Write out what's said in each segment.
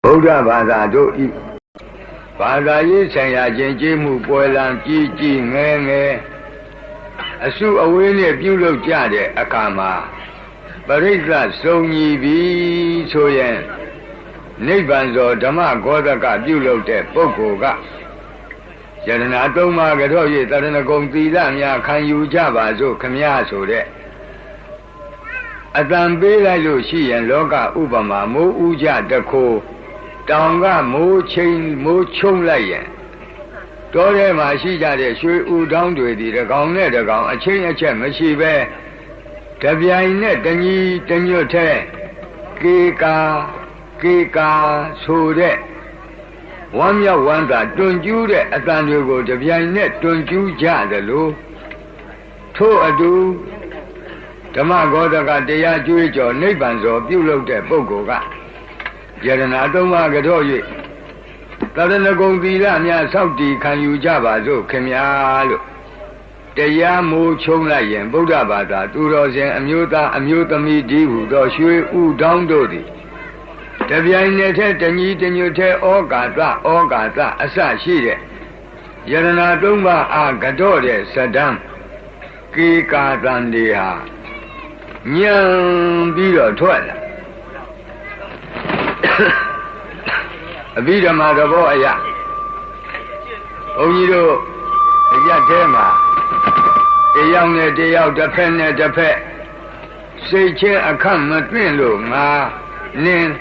ဗုဒ္ဓဘာသာတို့ဤဘာသာရေးဆိုင်ရာကျင့်ကြံမှုပွဲလံကြီးကြီးငယ်ငယ်အစုအဝေးနဲ့ပြုလုပ်ကြတဲ့အခါမှာပရိစ္ဆစုံညီပြီဆိုရင်နိဗ္ဗာန်သောဓမ္မဂောဓကပြုလုပ်တဲ့ပုဂ္ဂိုလ်ကယတနာသုံးပါးကြော၍တရဏဂုံသီလများခံယူကြပါစို့ခမည်းဆိုတဲ့အတန်ပေးလိုက်လို့ရှိရင်လောကဥပမာမိုးဥကြတခိုးတောင်ကမိုးချုံလိုက်ရင်တောထဲမှာရှိကြတဲ့ရွှေဥတောင်းတွေဒီတကောင်နဲ့တကောင်အချင်းအချက်မရှိပဲတပြိုင်နဲ့တညီတညွတ်တဲ့ကေကာဆိုတဲ့ဝမ်းမြောက်ဝမ်းသာတွင်ကျူးတဲ့အတန်တွေကိုတပြိုင်နဲ့တွင်ကျူးကြတယ်လို့ထို့အတူဓမ္မဂောဓကတရားကျွေးကြော်နိဗ္ဗာန်သောပြုလုပ်တဲ့ပုဂ္ဂိုလ်ကယတနာသုံးပါးကြော၍တရဏဂုံသီလများစောင့်တည်ခံယူကြပါစို့ခင်ဗျာလို့တရားမိုးချုံလိုက်ရင်ဗုဒ္ဓဘာသာသူတော်စင်အမျိုးသားအမျိုးသမီးဒီဟုသောရွှေဥတောင်းတို့သည်တပြိုင်နက်တည်းတညီတညွတ်တဲ့ဩကာသအစရှိတဲ့ယတနာသုံးပါးအားကြောတဲ့စဒံကေကာတန်တွေဟာညံပြီးတော့ထွက်လာအဘိဓမ္မာသဘောအရဘုန်းကြီးတို့အရက်ထဲမှာတယောက်နဲ့တယောက်တစ်ဖက်နဲ့တစ်ဖက်စိတ်ချင်းအခန့်မတွင့်လို့ငါနင်း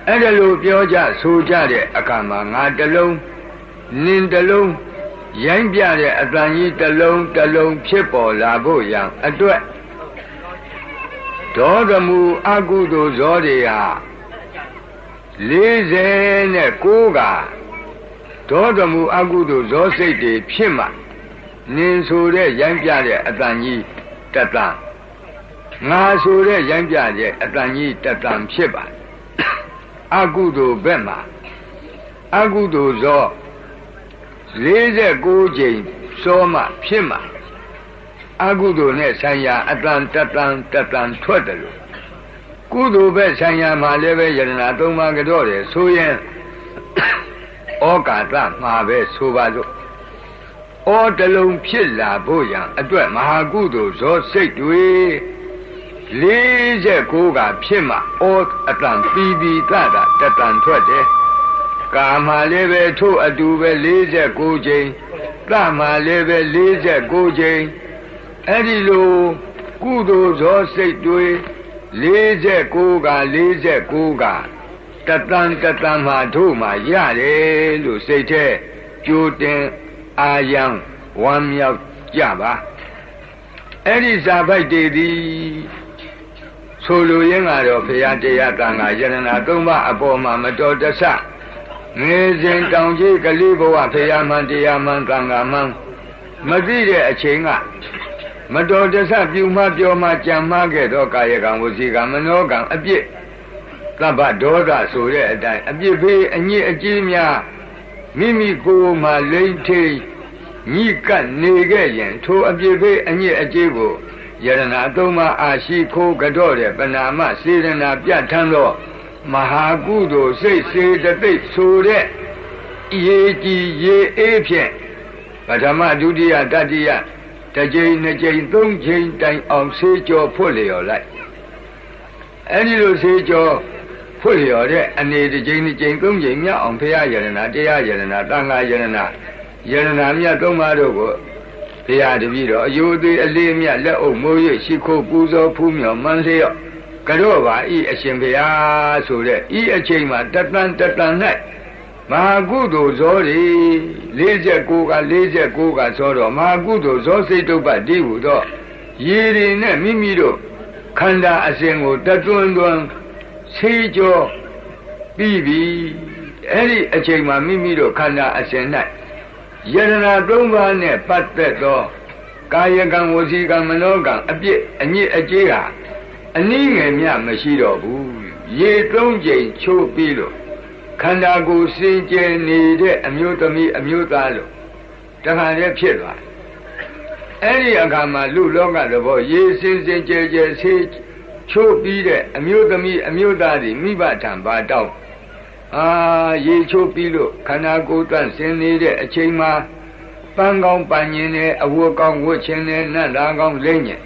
အဲ့ဒါလိုပြောကြဆိုကြတဲ့အခါမှာငါတစ်လုံးနင်းတစ်လုံးရိုင်းပြတဲ့အတန်ကြီးတစ်လုံးဖြစ်ပေါ်လာဖို့ရန်အတွက်ဒေါသမူအကုသိုလ်ဇောတွေဟာ49ကဒေါသမူအကုသိုလ်ဇောစိတ်တွေဖြစ်မှနင်းဆိုတဲ့ရိုင်းပြတဲ့အတန်ကြီးတတန်ငါဆိုတဲ့ရိုင်းပြတဲ့အတန်ကြီးတတန်ဖြစ်ပါအကုသိုလ်ဘက်မှာအကုသိုလ်ဇော49ကြိမ်စောမှဖြစ်မှအကုသိုလ်နဲ့ဆိုင်ရာအတန်တတန်ထွက်တယ်လို့ကုသိုလ်ဘက်ဆိုင်ရာမှာလည်းပဲယတနာသုံးပါးကြောတယ်ဆိုရင်ဩကာသမှာပဲဆိုပါစို့ဩတလုံးဖြစ်လာဖို့ရန်အတွက်မဟာကုသိုလ်ဇောစိတ်တွေ49ကဖြစ်မှဩအတန်ပြီးတတန်ထွက်တယ်ကာမှာလည်းပဲထို့အတူပဲ49ကြိမ်သမှာလည်းပဲ49ကြိမ်အဲ့ဒီလိုကုသိုလ်ဇောစိတ်တွေ49ကတတန်မှာတို့မှာရတယ်လို့စိတ်ထဲကြိုတင်အာယံဝမ်းမြောက်ကြပါအဲ့ဒီဇာပိုက်တွေသည်ဆိုလိုရင်းကတော့ဘုရားတရားတန်ခါယတနာသုံးပါးအပေါ်မှာမတော်တဆငယ်စဉ်တောင်ကြီးကလေးဘဝဘုရားမှန်တရားမှန်တန်ခါမှန်မသိတဲ့အချိန်ကမတော်တဆပြုမှပြောမှကြံမှခဲ့သောကာယကံဝစီကံမနောကံအပြစ်သဗ္ဗဒေါသဆိုတဲ့အတိုင်းအပြစ်ဖေးအညစ်အကြေးများမိမိကိုယ်မှလိမ့်ထိန်ညှိကပ်နေခဲ့ရင်ထိုအပြစ်ဖေးအညစ်အကြေးကိုယရဏသုံးပါးအာရှိခိုးကြောတဲ့ပနာမစေရနာပြဋ္ဌာန်းသောမဟာကုသိုလ်စိတ်စေတသိက်ဆိုတဲ့ရေကြီးရေအေးဖြင့်ပထမဒုတိယတတိယတစ်ကြိမ်နှစ်ကြိမ်သုံးကြိမ်တိုင်အောင်ဆေးကြောဖွတ်လျော်လိုက်အဲ့ဒီလိုဆေးကြောဖွတ်လျော်တဲ့အနေတစ်ကြိမ်နှစ်ကြိမ်သုံးကြိမ်မြောက်အောင်ဘုရားယရဏတရားယရဏသံဃာယရဏမြတ်သုံးပါးတို့ကိုဘုရားတပည့်တော်အယုသေးအလေးမြတ်လက်အုပ်မိုး၍ရှိခိုးပူဇော်ဖူးမြော်မှန်းလျော့ကြော့ပါဤအရှင်ဘုရားဆိုတဲ့ဤအချိန်မှာတတန်၌မဟာကုသိုလ်ဇောတွေ49ကဇောတော့မဟာကုသိုလ်ဇောစိတ်တုပ္ပတိဟုတော့ရေတွေနဲ့မိမိတို့ခန္ဓာအစဉ်ကိုတသွန်းဆေးကြောပြီးပြီအဲ့ဒီအချိန်မှာမိမိတို့ခန္ဓာအစဉ်၌ယတနာသုံးပါးနဲ့ပတ်သက်သောကာယကံဝစီကံမနောကံအပြစ်အညစ်အကြေးဟာအနည်းငယ်မျှမရှိတော့ဘူးရေ3ကြိမ်ချိုးပြီးလို့ခန္ဓာကိုယ်စင်ကြယ်နေတဲ့အမျိုးသမီးအမျိုးသားလို့တခါတည်းဖြစ်သွားအဲ့ဒီအခါမှာလူလောကသဘောရေစင်ကြယ်ဆေးချိုးပြီးတဲ့အမျိုးသမီးအမျိုးသားတွေမိဘထံပါတောင်း ရေချိုးပြီးလို့ခန္ဓာကိုယ်တန့်စင်နေတဲ့အချိန်မှာပန်းကောင်းပန်းညင်နဲ့အဝတ်ကောင်းဝတ်ခြင်းနဲ့နတ်လာကောင်းလိမ့်ညင်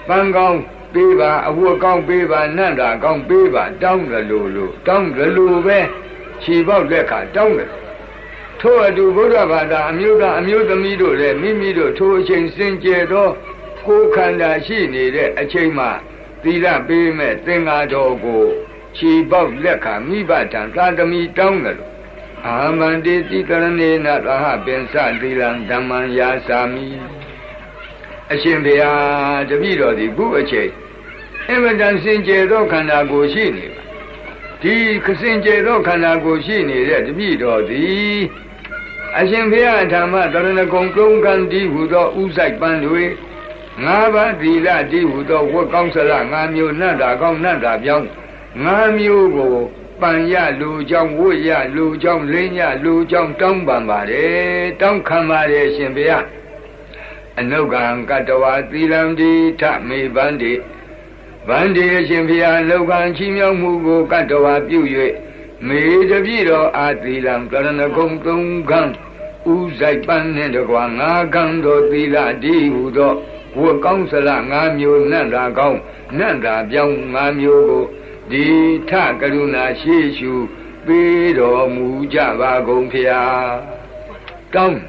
ပန်းကောင်းပေးပါအဝတ်ကောင်းပေးပါနတ်လာကောင်းပေးပါတောင်းတယ်လို့တောင်းတယ်လို့ပဲခြေပေါက်လက်ခါတောင်းတယ်ထို့အတူဘုရားဘာသာအမျိုးသားအမျိုးသမီးတို့လည်းမိမိတို့ထိုအချိန်စင်ကြယ်သောကိုယ်ခန္ဓာရှိနေတဲ့အချိန်မှာသီလပေးမဲ့သင်္ဃာတော်ကိုခြေပေါက်လက်ခါမိဘတံသာသမီတောင်းတယ်လို့အာမန္တိတိကရဏေနရဟပင်စသီလံဓမ္မံယာစာမိအရှင်ဘုရားတပည့်တော်ဒီခုအချိန်အမတန်စင်ကြယ်သောခန္ဓာကိုယ်ရှိနေပါဒီစင်ကြယ်သောခန္ဓာကိုယ်ရှိနေတဲ့တပည့်တော်သည်အရှင်ဘုရားဓမ္မတရဏဂုံသုံးခန်းတည်းဟူသောဥဆိုင်ပန်းတွေ၅ပါးသီလတည်းဟူသောဝတ်ကောင်းစလ၅မျိုးနတ်တာကောင်းနတ်တာပြောင်း၅မျိုးကိုပန်ရလူကြောင့်ဝတ်ရလူကြောင့်လင်းရလူကြောင့်တောင်းပန်ပါတယ်တောင်းခံပါတယ်ရှင်ဘုရားအနုကံကတ္တဝါသီလံတိထမေဗန္တိဗန္တိအရှင်ဘုရားလောကံချီးမြှောက်မှုကိုကတ္တဝါပြု၍မေတပြည့်တော်အာသီလံကရဏဂုံသုံးခန်းဥဆိုင်ပန်းနှင့်တကွာ၅ခန်းတော်သီလတည်းဟူသောဝတ်ကောင်းစလ၅မျိုးနတ်တာကောင်းနတ်တာပြောင်း၅မျိုးကိုဒီထကရုဏာရှိရှုပေးတော်မူကြပါကုန်ဖျားတောင်း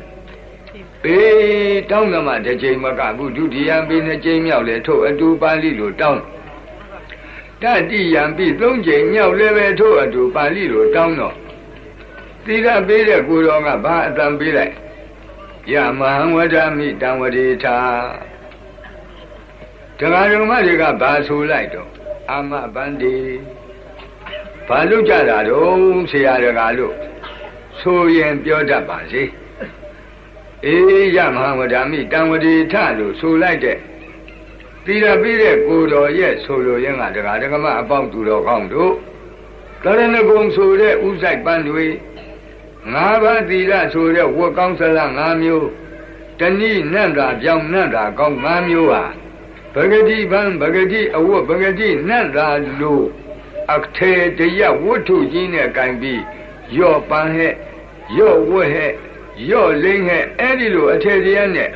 တောင်းမှတစ်ချိန်မကဘူးဒုတိယပြီးနှစ်ချိန်မြောက်လေထို့အတူပါဠိလိုတောင်းတတိယပြီးသုံးချိန်မြောက်လည်းပဲထို့အတူပါဠိလိုတောင်းတော့သီလပေးတဲ့ကိုယ်တော်ကဘာအတန်ပေးလိုက်ယမဟံဝဒမိတံဝတိထာတရားဓမ္မတွေကဘာဆိုလိုက်တော့အာမဗန္တိဘာလို့ကြတာတော့ဆရာတကားလို့ဆိုရင်ပြောတတ်ပါစေယမဟံဝဒမိတံဝတိထလို့ဆိုလိုက်တဲ့သီလပေးတဲ့ကိုယ်တော်ရဲ့ဆိုလိုရင်းကတရားဓမ္မအပေါင်းသူတော်ကောင်းတို့ကရဏဂုံဆိုတဲ့ဥဆိုင်ပန်းတွေ၅ပါးသီလဆိုတဲ့ဝတ်ကောင်းစလ၅မျိုးတဏိနန္တာပြောင်းနန္တာကောင်း၅မျိုးဟာဗဂတိဗံဗဂတိအဝတ်ဗဂတိနန္တာလိုအထေတရဝတ္ထုကြီးနဲ့ကင်ပြီးရော့ပန်းဟဲ့ရော့ဝတ်ဟဲ့ရော့လိမ့်ဟဲ့အဲ့ဒီလိုအထေတရနဲ့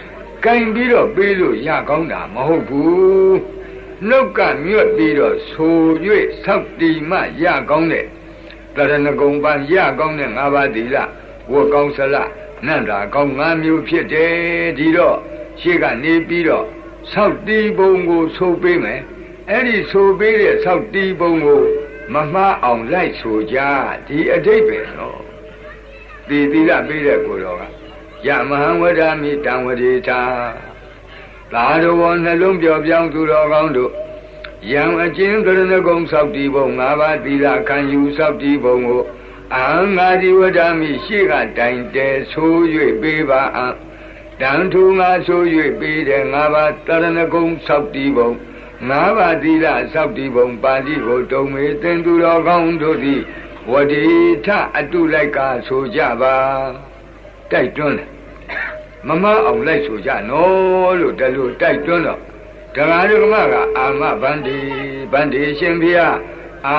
ကင်ပြီးတော့ပေးလို့ရကောင်းတာမဟုတ်ဘူးနှုတ်ကမြွတ်ပြီးတော့ဆို၍ဆောက်တီမှရကောင်းတဲ့တရဏဂုံပန်းရကောင်းတဲ့၅ပါးသီလဝတ်ကောင်းစလနန္တာကောင်း၅မျိုးဖြစ်တယ်ဒီတော့ရှေ့ကနေပြီးတော့ဆောက်တီးပုံကိုဆိုပေးမယ်အဲ့ဒီဆိုပေးတဲ့ဆောက်တီးပုံကိုမမှားအောင်လိုက်ဆိုကြဒီအဓိပ္ပာယ်နော်သီလပေးတဲ့ကိုယ်တော်ကယမဟံဝဒမိတံဝတိထာသာတော်နှလုံးပြောင်းပြောင်းသူတော်ကောင်းတို့ယံအကျဉ်းကရဏဂုံဆောက်တီးပုံ၅ပါးသီလခံယူဆောက်တီးပုံကိုအဟံငါဒီဝဒမိရှေ့ကတိုင်တဲဆို၍ပေးပါအံတန်ထူငါဆို၍ပေးတဲ့၅ပါးတရဏဂုံဆောက်တီးပုံ၅ပါးသီလဆောက်တီးပုံပါဠိကိုတုံမေသင်သူတော်ကောင်းတို့သည်ဝတိထအတုလိုက်ကဆိုကြပါတိုက်တွန်းတယ်မမအောင်လိုက်ဆိုကြနော်လို့တလူတိုက်တွန်းတော့တရားဓမ္မကအာမဗန္တိရှင်ဖေဟာအာ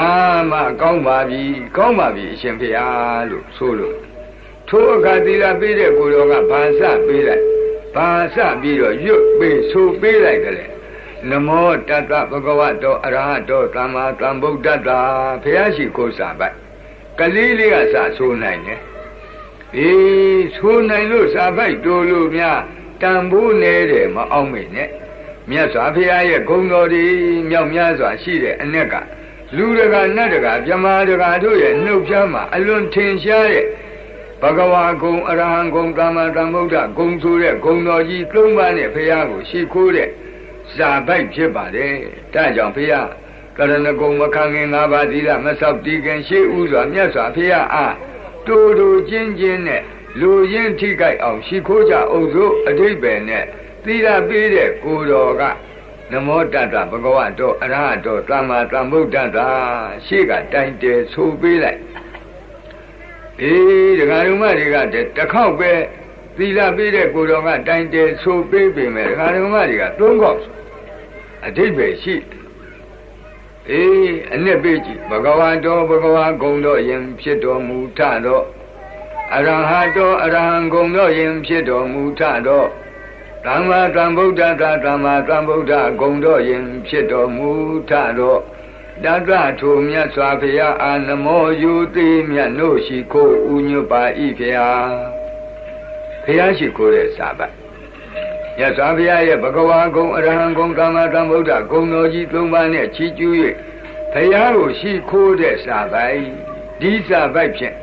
မကောင်းပါပြီအရှင်ဖေဟာလို့ဆိုလို့ထိုအခါသီလပေးတဲ့ကိုယ်တော်ကဘာစပေးလိုက်ဘာစပြီးတော့ရွတ်ပေးဆိုပေးလိုက်တယ်နမောတတ္တဗုဒ္ဓဝတ္တောအရဟတောသမ္မာသမ္ဗုဒ္ဓတ္တဘုရားရှိခိုးစာပိုက်ကလေးလေးကစာဆိုနိုင်တယ်ဆိုနိုင်လို့စာပိုက်တိုးလို့များတန်ဖိုးနေတဲ့မအောင်မေနဲ့မြတ်စွာဘုရားရဲ့ဂုဏ်တော်တွေမြောက်များစွာရှိတဲ့အ낵ကလူတကာနတ်တကာမြမာတကာတို့ရဲ့နှုတ်ဖြားမှာအလွန်ထင်ရှားတဲ့ဘဂဝါဂုံအရဟံဂုံသမ္မာသမ္ဗုဒ္ဓဂုံဆိုတဲ့ဂုံတော်ကြီး၃ပါးနဲ့ဘုရားကိုရှိခိုးတဲ့စာပိုက်ဖြစ်ပါတယ်ဒါကြောင့်ဘုရားကရဏဂုံမခံခင်၅ပါးသီလမဆောက်တည်ခင်ရှေးဥစွာမြတ်စွာဘုရားအားတူတူချင်းချင်းနဲ့လူရင်းထိကြိုက်အောင်ရှိခိုးကြအောင်စို့အဓိပ္ပာယ်နဲ့သီလပေးတဲ့ကိုယ်တော်ကနမောတတ္တဗုဒ္ဓဝတ္တောအရဟတောသမ္မာသမ္ဗုဒ္ဓတ္တရှေ့ကတိုင်တယ်ဆိုပေးလိုက်ဒကာဓမ္မတွေကတစ်ခေါက်ပဲသီလပေးတဲ့ကိုယ်တော်ကတိုင်တယ်ဆိုပေးပေမဲ့ဒကာဓမ္မတွေက၃ခေါက်အဓိပ္ပာယ်ရှိ အနှစ်ပေကြည့်ဘဂဝါတော်ဘဂဝါဂုံတော်ယင်ဖြစ်တော်မူထတော်အရဟတောအရဟံဂုံတော်ယင်ဖြစ်တော်မူထတော်သမ္မာသမ္ဗုဒ္ဓသမ္မာသမ္ဗုဒ္ဓဂုံတော်ယင်ဖြစ်တော်မူထတော်တတ္တထိုမြတ်စွာဘုရားအာနမောယူတိမြတ်တို့ရှိခိုးဥညွတ်ပါ၏ဖျားဘုရားရှိခိုးတဲ့စာပတ်မြတ်စွာဘုရားရဲ့ဘဂဝါဂုံအရဟံဂုံသမ္မာသမ္ဗုဒ္ဓဂုံတော်ကြီး၃ပါးနဲ့ချီးကျူး၍ဘုရားကိုရှိခိုးတဲ့စာပိုက်ဒီစာပိုက်ဖြင့်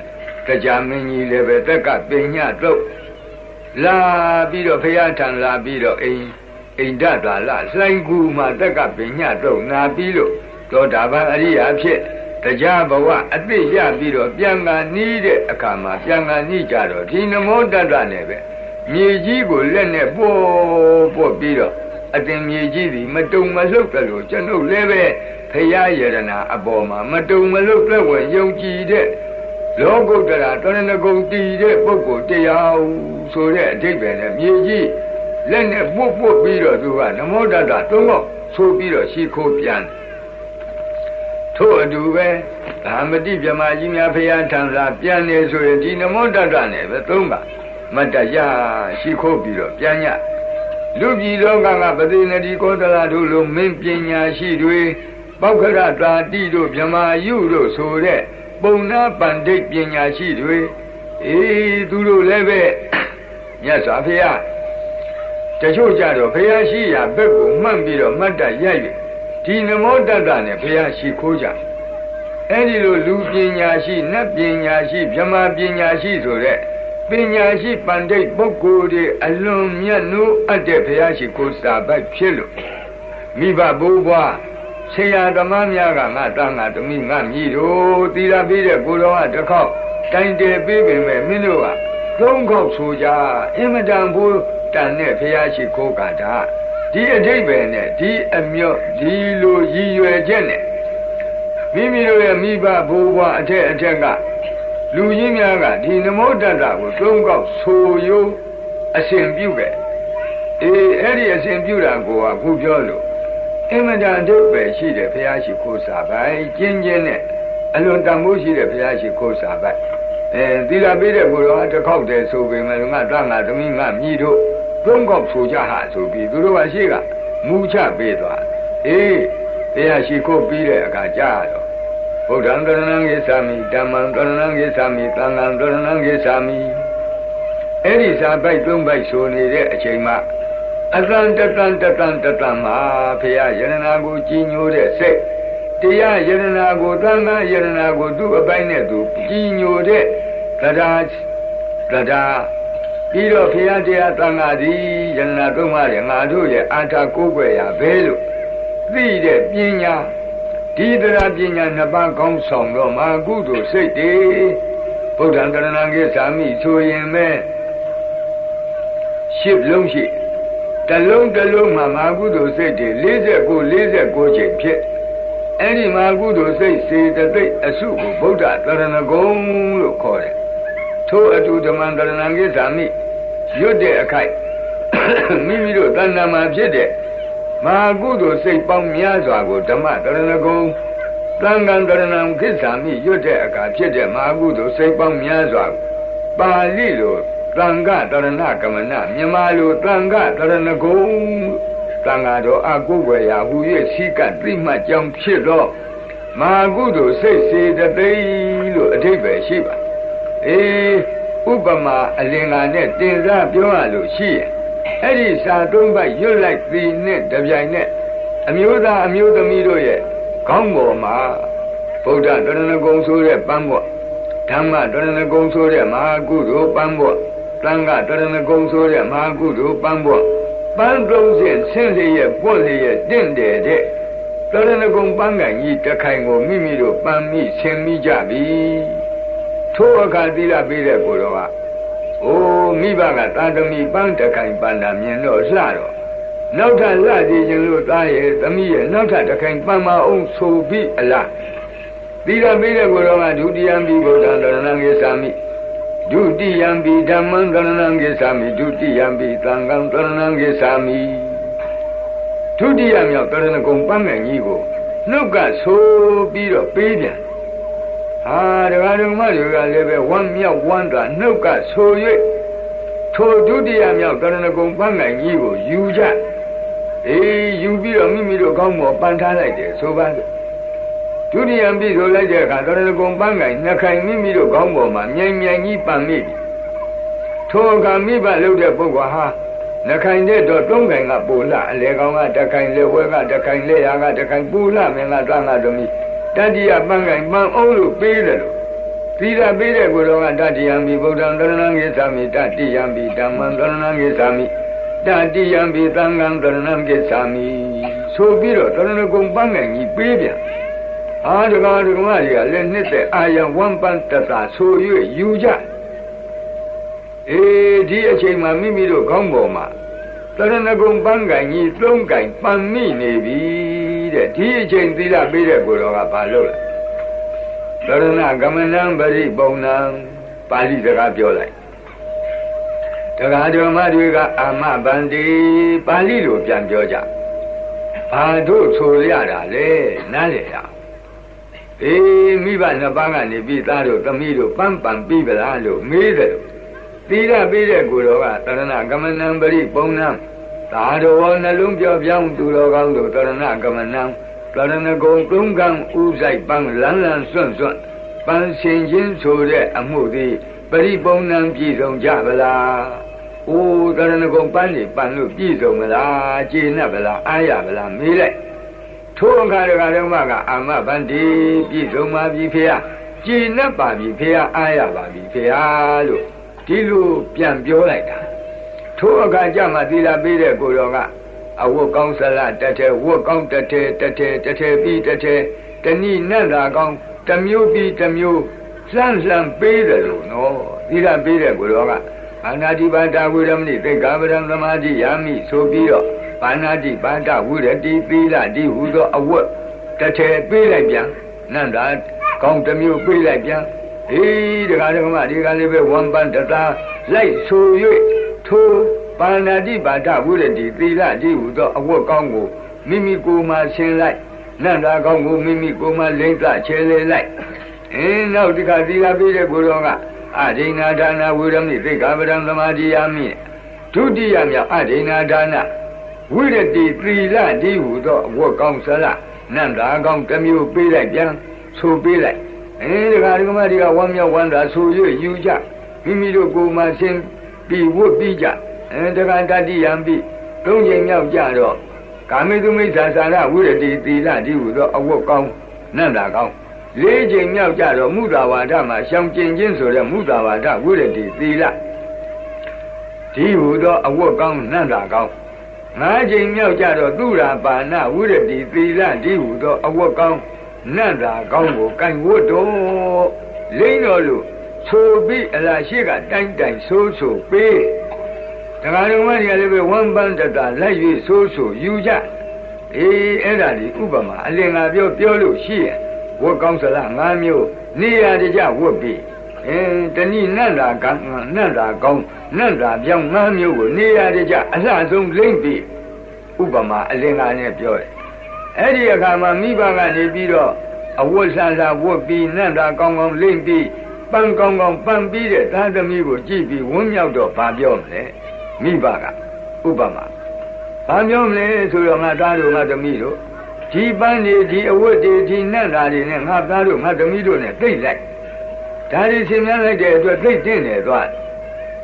တရားမင်းကြီးလည်းပဲတက်ကပညာတော့လာပြီးတော့ဘုရားထံလာပြီးတော့အိန္ဒသာလလှိုင်းကူမှာတက်ကပညာတော့နာပြီးလို့သောတာပန်အရိယာဖြစ်တရားဘဝအသိရပြီးတော့ပြန်ငါနီးတဲ့အခါမှာပြန်ငါနီးကြတော့ဒီနမောတတ္တနဲ့ပဲမြေကြီးကိုလက်နဲ့ပို့ပြီးတော့အတင်မြေကြီးသည်မတုံမလှုပ်တယ်လို့ကျွန်ုပ်လည်းပဲဖရာယရနာအပေါ်မှာမတုံမလှုပ်တဲ့ဝင်ယုံကြည်တဲ့လောကုတ္တရာတရဏဂုံတည်တဲ့ပုဂ္ဂိုလ်တရားဆိုတဲ့အဓိပ္ပာယ်နဲ့မြေကြီးလက်နဲ့ပို့ပြီးတော့သူကနမောတတ္တသုံးဖို့ဆိုပြီးတော့ရှိခိုးပြန်ထို့အတူပဲဓမ္မတိဗြဟ္မာကြီးများဖရာထံသာပြန်နေဆိုရင်ဒီနမောတတ္တနဲ့ပဲသုံးပါမတ္တရရှိခိုးပြီးတော့ပြန်ညလူပြည်လောကကပတိနတိကောသလတို့လိုမင်းပညာရှိတွေပောက္ခရတာတိတို့ဗြဟ္မာယုတို့ဆိုတဲ့ပုံနာပန္တိတ်ပညာရှိတွေသူတို့လည်းပဲမြတ်စွာဘုရားတချို့ကြတော့ဘုရားရှိရာဘက်ကိုမှတ်ပြီးတော့မတ္တရိုက်ဒီနမောတတ္တနဲ့ဘုရားရှိခိုးကြအဲ့ဒီလိုလူပညာရှိနတ်ပညာရှိဗြဟ္မာပညာရှိဆိုတဲ့ပညာရှိပန္တိတ်ပုဂ္ဂိုလ်တွေအလွန်မြတ်နိုးအပ်တဲ့ဘုရားရှိခိုးစာပိုက်ဖြစ်လို့မိဘဘိုးဘွားဆရာဓမ္မများကငါတန်းငါသမီးငါမြည်တို့သီလပြီးတဲ့ကိုတော်ကတစ်ခေါက်တိုင်တယ်ပြီးပင်မဲ့မင်းတို့ကသုံးခေါက်ဆိုကြအင်မတန်ဘိုးတန်တဲ့ဘုရားရှိခိုးကတာဒီအဓိပ္ပာယ်နဲ့ဒီအမြော့ဒီလိုရည်ရွယ်ချက်နဲ့မိမိတို့ရဲ့မိဘဘိုးဘွားအထက်ကလူကြီးများကဒီနမောတတ္တကိုသုံးခေါက်ဆိုရိုးအစဉ်ပြုခဲ့အဲ့ဒီအစဉ်ပြုတာကိုကခုပြောလို့အင်မတန်အဓိပ္ပာယ်ရှိတဲ့ဘုရားရှိခိုးစာပိုက်ကျင်းနဲ့အလွန်တန်ဖိုးရှိတဲ့ဘုရားရှိခိုးစာပိုက်သီလပေးတဲ့ကိုတော့တစ်ခေါက်တည်းဆိုပေမဲ့ငါတန်းငါသမီးငါမြည်တို့သုံးခေါက်ဆိုကြဟာဆိုပြီးသူတို့ကရှိကမူချပေးသွားဘုရားရှိခိုးပြီးတဲ့အခါကြာတော့ဗုဒ္ဓံတရဏံဂိသာမိဓမ္မံတရဏံဂိသာမိသံဃံတရဏံဂိသာမိအဲ့ဒီစာပိုက်သုံးပိုက်ဆိုနေတဲ့အချိန်မှာအတန်တန်မှာဘုရားယရနာကိုကြီးညိုတဲ့စိတ်တရားယရနာကိုသံဃာယရနာကိုသူ့အပိုင်းနဲ့သူကြီးညိုတဲ့တရားပြီးတော့ဘုရားတရားသံဃာသည်ယရနာသုံးပါးရဲ့ငါတို့ရဲ့အာထာကိုးကွယ်ရာဘဲလို့သိတဲ့ပညာဒီတရားပညာနှစ်ပါးကောင်းဆောင်တော့မာကုသိုလ်စိတ်တွေဗုဒ္ဓံတရဏံဂိသာမိဆိုရင်ပဲရှစ်လုံးရှိတလုံးမှာမာကုသိုလ်စိတ်တွေ49ချိန်ဖြစ်အဲ့ဒီမာကုသိုလ်စိတ်စေတသိက်အစုကိုဗုဒ္ဓတရဏဂုံလို့ခေါ်တယ်ထို့အတူဓမ္မံတရဏံဂိသာမိရွတ်တဲ့အခိုက်မိမိတို့တဏ္ဍာမှာဖြစ်တဲ့မာကုသိုလ်စိတ်ပေါင်းများစွာကိုဓမ္မတရဏဂုံသံဃံတရဏံဂိသာမိရွတ်တဲ့အခါဖြစ်တဲ့မာကုသိုလ်စိတ်ပေါင်းများစွာပါဠိလိုသံဃတရဏကမနမြန်မာလိုသံဃတရဏဂုံသံဃာတော်အကုဝေယဟူ၍စီကသိမှတ်ကြောင်းဖြစ်တော့မာကုသိုလ်စိတ်စေတသိက်လို့အဓိပ္ပာယ်ရှိပါဥပမာအလင်္ကာနဲ့တင်စားပြောရလို့ရှိရင်အဲ့ဒီစာသုံးပိုက်ရွတ်လိုက်သည်နဲ့တပြိုင်နဲ့အမျိုးသားအမျိုးသမီးတို့ရဲ့ခေါင်းပေါ်မှာဗုဒ္ဓတရဏဂုံဆိုတဲ့ပန်းပေါ်ဓမ္မတရဏဂုံဆိုတဲ့မဟာကုသိုလ်ပန်းပေါ်သံဃတရဏဂုံဆိုတဲ့မဟာကုသိုလ်ပန်းပေါ်ပန်း30ဆင်းလျက်ပွက်လျက်တင့်တယ်တဲ့တရဏဂုံပန်းကန်ကြီးတစ်ခိုင်ကိုမိမိတို့ပန်းမိဆင်မိကြပြီထိုအခါသီလပေးတဲ့ကိုတော်ကမိဘကသာသမီပန်းတစ်ခိုင်ပန်းတာမြင်တော့လှတော့နောက်ထပ်လှစီခြင်းလို့သားရဲ့သမီးရဲ့နောက်ထပ်တစ်ခိုင်ပန်းမအောင်ဆိုပြီးအလားသီလပေးတဲ့ကိုတော်ကဒုတိယံဘိဗုဒ္ဓံတရဏံဂိသာမိဒုတိယံဘိဓမ္မံတရဏံဂိသာမိဒုတိယံဘိသံဃံတရဏံဂိသာမိဒုတိယမြောက်တရဏဂုံပန်းငယ်ကြီးကို နှုတ်ကဆိုပြီးတော့ပေးပြန်ဟာဒကာဒကမတွေကလည်းပဲဝမ်းမြောက်ဝမ်းသာနှုတ်ကဆို၍ထိုဒုတိယမြောက်တရဏဂုံပန်းနိုင်ကြီးကိုယူကြယူပြီးတော့မိမိတို့ကောင်းပေါ်ပန်ထားလိုက်တယ်ဆိုပါစို့ဒုတိယပြီးဆိုလိုက်တဲ့အခါတရဏဂုံပန်းနိုင်နှစ်ခိုင်မိမိတို့ကောင်းပေါ်မှာမြိုင်ကြီးပန်မိပြီထိုအခါမိဘလုပ်တဲ့ပုဂ္ဂိုလ်ဟာနှခိုင်တဲ့တော့သုံးခိုင်ကပူလာအလေကောင်ကတခိုင်လေဝဲကတခိုင်လေရာကတခိုင်ပူလာမင်းကတွန်းကသမီးတတိယပန်းခိုင်ပန်အောင်လို့ပေးတယ်လို့သီလပေးတဲ့ကိုယ်တော်ကတတိယံဘိဗုဒ္ဓံသရဏံဂိသာမိတတိယံဘိဓမ္မံသရဏံဂိသာမိတတိယံဘိသံဃံသရဏံဂိသာမိဆိုပြီးတော့တရဏဂုံပန်းခိုင်ကြီးပေးပြန်အာဒကာဒကမတွေကလည်းနှစ်သက်အာယဝမ်ပန်တတာဆို၍ယူကြဒီအချိန်မှာမိမိတို့ခေါင်းပေါ်မှာတရဏဂုံပန်းခိုင်ကြီးသုံးခိုင်ပန်မိနေပြီတဲ့ဒီအချိန်သီလပေးတဲ့ကိုယ်တော်ကဘာလုပ်လဲတရဏဂမနံပရိပုံနံပါဠိစကားပြောလိုက်တရားဓမ္မတွေကအာမဗန္တိပါဠိလိုပြန်ပြောကြဘာတို့ဆိုရတာလဲနားလေရမိဘနှစ်ပါးကနေပြီးသားတို့သမီးတို့ပန်းပန်ပြီးပလားလို့မေးတယ်သီလပေးတဲ့ကိုယ်တော်ကတရဏဂမနံပရိပုံနံသာတော်နှလုံးပြောပြောင်းသူတော်ကောင်းတို့တရဏဂမနံတရဏဂုံသုံးကံဥဆိုင်ပန်းလန်းလန်းစွန့်စွန့်ပန်းရှင်ချင်းဆိုတဲ့အမှုသည်ပရိပုံနံပြည့်စုံကြဗလား။အိုးတရဏဂုံပန်းနေပန်းလို့ပြည့်စုံမလားကျေနပ်ဗလားအားရဗလားမေးလိုက်ထိုအခါတခါတော့မှကအာမဗန္တိပြည့်စုံပါပြီဖေဟာကျေနပ်ပါပြီဖေဟာအားရပါပြီဖေဟာလို့ဒီလိုပြန်ပြောလိုက်တာထိုအခါကျမှသီလပေးတဲ့ကိုယ်တော်ကအဝတ်ကောင်းဆလတထဲဝတ်ကောင်းတထဲပြီးတထဲတဏိနတ်သာကောင်းတမျိုးပြီးတမျိုးလှမ်းပေးတယ်လို့နော်သီလပေးတဲ့ကိုယ်တော်ကဘာနာတိပါဒဝိရမဏိသိက္ခာပဒံသမာဓိယာမိဆိုပြီးတော့ဘာနာတိပါဒဝိရတိသီလဒီဟူသောအဝတ်တထဲပေးလိုက်ပြန်နန္တာကောင်းတမျိုးပေးလိုက်ပြန်ဒကာဒကမဒီကလေးပဲဝမ်ပန်တတာလိုက်ဆို၍ထိုပါဏာတိပါဒဝိရတိသီလဒီဟူသောအဝတ်ကောင်းကိုမိမိကိုယ်မှာရှင်းလိုက်နန္တာကောင်းကိုမိမိကိုယ်မှာလိမ့်သချဲလေလိုက်နောက်ဒီကသီလပေးတဲ့ကိုယ်တော်ကအဒိဏဒါနဝိရမိသိက္ခာပဒံသမာဓိယာမိဒုတိယမြောက်အဒိဏဒါနဝိရတိသီလဒီဟူသောအဝတ်ကောင်းဆလနန္တာကောင်းတစ်မျိုးပေးလိုက်ပြန်ဆိုပေးလိုက်ဒီကဓမ္မတွေကဝမ်းမြောက်ဝမ်းသာဆို၍ယူကြမိမိတို့ကိုယ်မှာရှင်းပြီးဝတ်ပြီးကြတက္ကတတိယံပြီးသုံးချိန်မြောက်ကြတော့ကာမိတုမိစ္ဆာစာရဝိရတိသီလဒီဟူသောအဝတ်ကောင်းနန္တာကောင်းလေးချိန်မြောက်ကြတော့မုဒ္ဒဝါဒမှာရှောင်ကျင်ခြင်းဆိုတဲ့မုဒ္ဒဝါဒဝိရတိသီလဒီဟူသောအဝတ်ကောင်းနန္တာကောင်းငါးချိန်မြောက်ကြတော့သုရာပါဏဝိရတိသီလဒီဟူသောအဝတ်ကောင်းနန္တာကောင်းကိုကင်ဝတ်တော်လိမ့်တော်လို့ဆိုပြီးအလားရှိကတိုင်းဆိုပေးတရားတော်မကြီးလည်းပဲဝမ်ပန်းတတာလိုက်၍ဆိုယူကြအဲ့ဒါဒီဥပမာအလင်္ကာပြောလို့ရှိရဝတ်ကောင်းစလား၅မျိုးနေရာတကြဝတ်ပြီးတဏိနန္တာကနန္တာကောင်းနန္တာပြောင်း၅မျိုးကိုနေရာတကြအလှဆုံးလိမ့်ပြီးဥပမာအလင်္ကာနဲ့ပြောတယ်အဲ့ဒီအခါမှာမိဘကနေပြီးတော့အဝတ်ဆန်းစာဝတ်ပြီးနန္တာကောင်းလိမ့်ပြီးပန်းကောင်းပန်းပြီးတဲ့သားသမီးကိုကြည့်ပြီးဝန်းမြောက်တော့ဗာပြောမလဲမိဘကဥပမာဗာပြောမလဲဆိုတော့ငါသားတို့ငါသမီးတို့ဒီပန်းတွေဒီအဝတ်တွေဒီနတ်သားတွေနဲ့ငါသားတို့ငါသမီးတို့နဲ့သိလိုက်ဒါတွေရှင်းပြလိုက်တဲ့အတွက်သိတင်တယ်သွား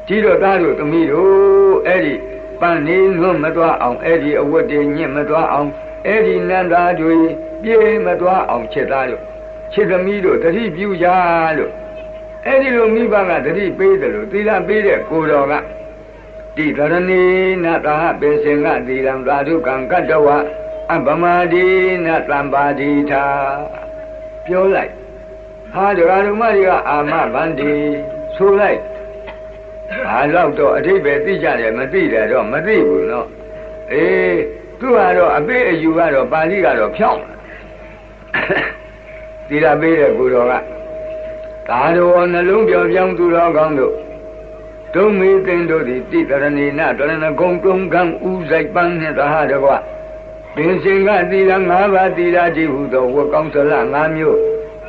ဒီတော့သားတို့သမီးတို့အဲ့ဒီပန်းနေလွတ်မသွားအောင်အဲ့ဒီအဝတ်တွေညစ်မသွားအောင်အဲ့ဒီနတ်သားတွေပြေးမသွားအောင်ချက်သားတို့ချက်သမီးတို့တတိပြုကြလို့အဲ့ဒီလိုမိဘကတတိပေးတယ်လို့သီလပေးတဲ့ကိုယ်တော်ကတိသရဏီနသာပင်စင်ကသီလံသာဓုကံကတ္တဝအပမဒီနသံပါတိထာပြောလိုက်ဟာဒကာဓမ္မတွေကအာမဗန္တိဆိုလိုက်ဘာလို့တော့အထိပ္ပယ်သိကြတယ်မသိတယ်တော့မသိဘူးနော်သူကတော့အပိအယူကတော့ပါဠိကတော့ဖြောင်းသီလပေးတဲ့ကိုယ်တော်ကသာတော်နှလုံးပြောပြောင်းသူတော်ကောင်းတို့ဒုံမေသင်တို့သည်တိတရဏီနတရဏဂုံတုံကံဥဆိုင်ပန်းနှင့်သဟတကွ ပင်စင်ကသီလ၅ပါးသီလကြည့်ဟုသောဝတ်ကောင်းစလ၅မျိုး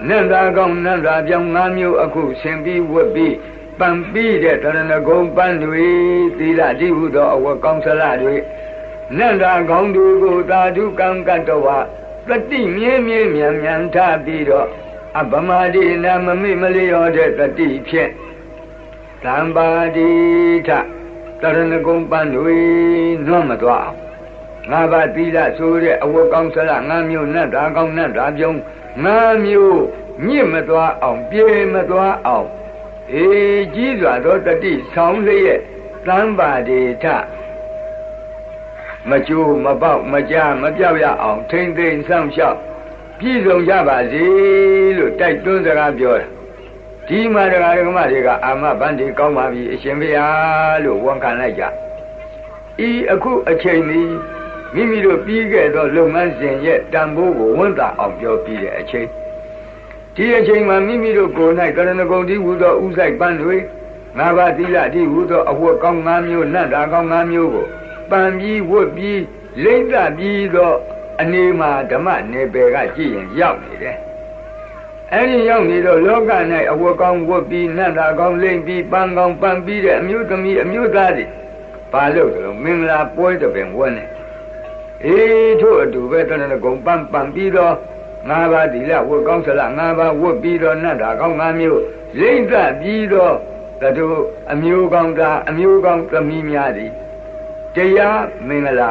နန္တာကောင်းနန္တာပြောင်း၅မျိုးအခုဆင်ပြီးဝတ်ပြီးပံပြီးတဲ့တရဏဂုံပန်းတွေသီလကြည့်ဟုသောအဝတ်ကောင်းစလတွေနန္တာကောင်းတွေကိုသာဓုကံကတ္တဝတတိမြဲမြဲမြန်မြန်ထားပြီးတော့အပမဒိနာမမိမလျောတဲ့တတိဖြင့်သံပါတိထတရဏဂုံပန်းတွေနွမ်းမသွားအောင်ငါးပါးသီလဆိုတဲ့အဝတ်ကောင်းစလ၅မျိုးနတ်တာကောင်းနတ်တာပြုံး၅မျိုးညစ်မသွားအောင်ပြေမသွားအောင်အေးကြီးစွာသောတတိဆောင်လျက်သံပါတိထမကျိုးမပေါက်မကြားမပြောက်ရအောင်ထိမ့်သိမ့်စောင့်ရှောက်ပြည့်စုံကြပါစေလို့တိုက်တွန်းစကားပြောတာဒီမှာတရားဓမ္မတွေကအာမဗန္ဒီကောင်းပါပြီအရှင်ဘုရားလို့ဝန်ခံလိုက်ကြဤအခုအချိန်นี้မိမိတို့ပြီးခဲ့သောလုပ်ငန်းစဉ်ရဲ့တန်ဖိုးကိုဝန်တာအောင်ပြောပြီးတဲ့အချိန်ဒီအချိန်မှာမိမိတို့ကိုယ်၌ကရဏဂုံတိဟူသောဥဆိုင်ပန်းတွေငါးပါးသီလတိဟူသောအဝတ်ကောင်း၅မျိုးနတ်တာကောင်း၅မျိုးကိုပန်ပြီးဝတ်ပြီးလိမ့်သပြီးသောအနေမှာဓမ္မနယ်ပယ်ကကြည့်ရင်ရောက်နေတယ်အဲဒီရောက်နေတော့လောက၌အဝတ်ကောင်းဝတ်ပြီးနတ်တာကောင်းလိမ့်ပြီးပန်းကောင်းပန်ပြီးတဲ့အမျိုးသမီးအမျိုးသားတွေဘာလို့လဲမင်္ဂလာပွဲတပင်ဝတ်နေအေးထို့အတူပဲတဏှဂုံပန်ပြီးတော့၅ပါးသီလဝတ်ကောင်းစလ၅ပါးဝတ်ပြီးတော့နတ်တာကောင်း၅မျိုးလိမ့်သပြီးတော့တို့အမျိုးကောင်းသားအမျိုးကောင်းသမီးများသည်တရားမင်္ဂလာ